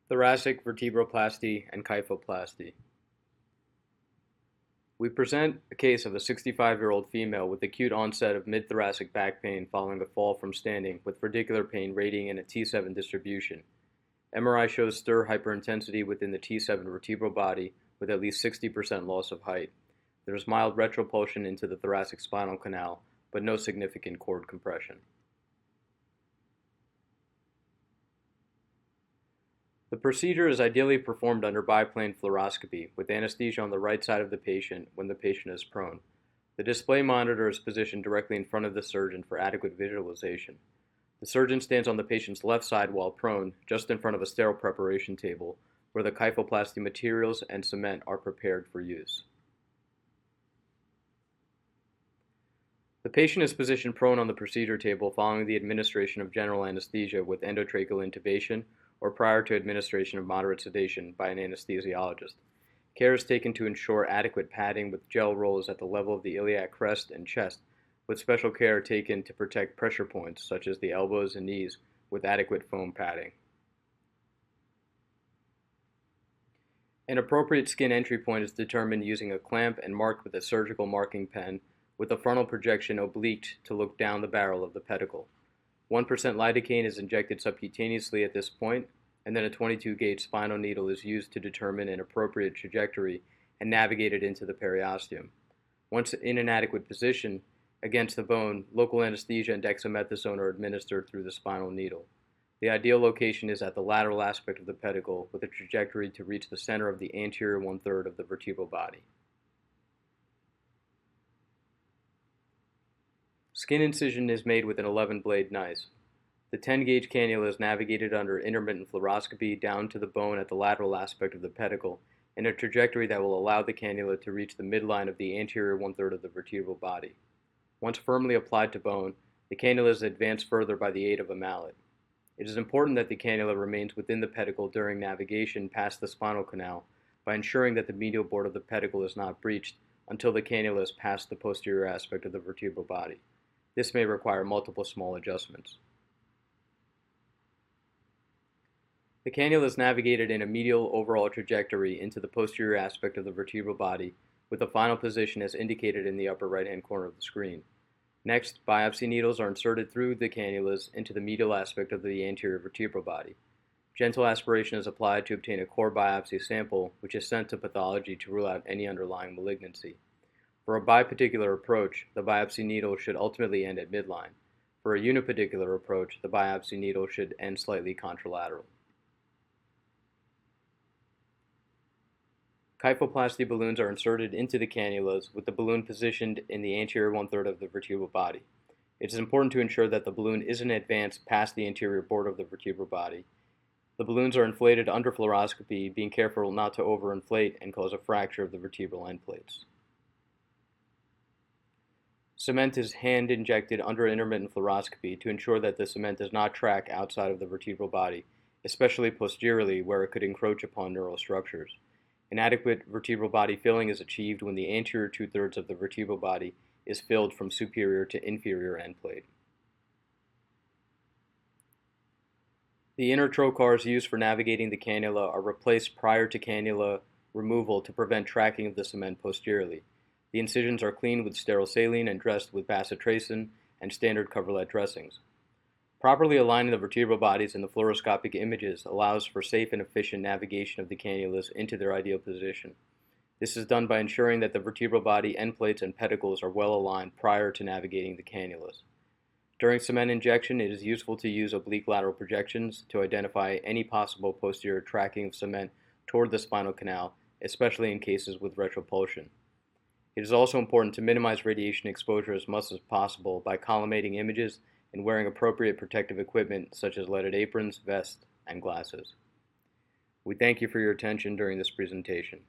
Thoracic vertebroplasty and kyphoplasty. We present a case of a 65-year-old female with acute onset of mid-thoracic back pain following a fall from standing with radicular pain radiating in a T7 distribution. MRI shows stir hyperintensity within the T7 vertebral body with at least 60% loss of height. There is mild retropulsion into the thoracic spinal canal, but no significant cord compression. The procedure is ideally performed under biplane fluoroscopy, with anesthesia on the right side of the patient when the patient is prone. The display monitor is positioned directly in front of the surgeon for adequate visualization. The surgeon stands on the patient's left side while prone, just in front of a sterile preparation table, where the kyphoplasty materials and cement are prepared for use. The patient is positioned prone on the procedure table following the administration of general anesthesia with endotracheal intubation or prior to administration of moderate sedation by an anesthesiologist. Care is taken to ensure adequate padding with gel rolls at the level of the iliac crest and chest, with special care taken to protect pressure points such as the elbows and knees with adequate foam padding. An appropriate skin entry point is determined using a clamp and marked with a surgical marking pen with the frontal projection obliqued to look down the barrel of the pedicle. 1% lidocaine is injected subcutaneously at this point, and then a 22-gauge spinal needle is used to determine an appropriate trajectory and navigate it into the periosteum. Once in an adequate position against the bone, local anesthesia and dexamethasone are administered through the spinal needle. The ideal location is at the lateral aspect of the pedicle with a trajectory to reach the center of the anterior one-third of the vertebral body. Skin incision is made with an 11-blade knife. The 10-gauge cannula is navigated under intermittent fluoroscopy down to the bone at the lateral aspect of the pedicle in a trajectory that will allow the cannula to reach the midline of the anterior one-third of the vertebral body. Once firmly applied to bone, the cannula is advanced further by the aid of a mallet. It is important that the cannula remains within the pedicle during navigation past the spinal canal by ensuring that the medial board of the pedicle is not breached until the cannula is past the posterior aspect of the vertebral body. This may require multiple small adjustments. The cannula is navigated in a medial overall trajectory into the posterior aspect of the vertebral body, with the final position as indicated in the upper right-hand corner of the screen. Next, biopsy needles are inserted through the cannulas into the medial aspect of the anterior vertebral body. Gentle aspiration is applied to obtain a core biopsy sample, which is sent to pathology to rule out any underlying malignancy. For a bipedicular approach, the biopsy needle should ultimately end at midline. For a unipedicular approach, the biopsy needle should end slightly contralateral. Kyphoplasty balloons are inserted into the cannulas with the balloon positioned in the anterior one-third of the vertebral body. It is important to ensure that the balloon isn't advanced past the anterior border of the vertebral body. The balloons are inflated under fluoroscopy, being careful not to overinflate and cause a fracture of the vertebral end plates. Cement is hand injected under intermittent fluoroscopy to ensure that the cement does not track outside of the vertebral body, especially posteriorly where it could encroach upon neural structures. Inadequate vertebral body filling is achieved when the anterior two-thirds of the vertebral body is filled from superior to inferior end plate. The inner trocars used for navigating the cannula are replaced prior to cannula removal to prevent tracking of the cement posteriorly. The incisions are cleaned with sterile saline and dressed with bacitracin and standard coverlet dressings. Properly aligning the vertebral bodies in the fluoroscopic images allows for safe and efficient navigation of the cannulas into their ideal position. This is done by ensuring that the vertebral body end plates and pedicles are well aligned prior to navigating the cannulas. During cement injection, it is useful to use oblique lateral projections to identify any possible posterior tracking of cement toward the spinal canal, especially in cases with retropulsion. It is also important to minimize radiation exposure as much as possible by collimating images and wearing appropriate protective equipment such as leaded aprons, vests, and glasses. We thank you for your attention during this presentation.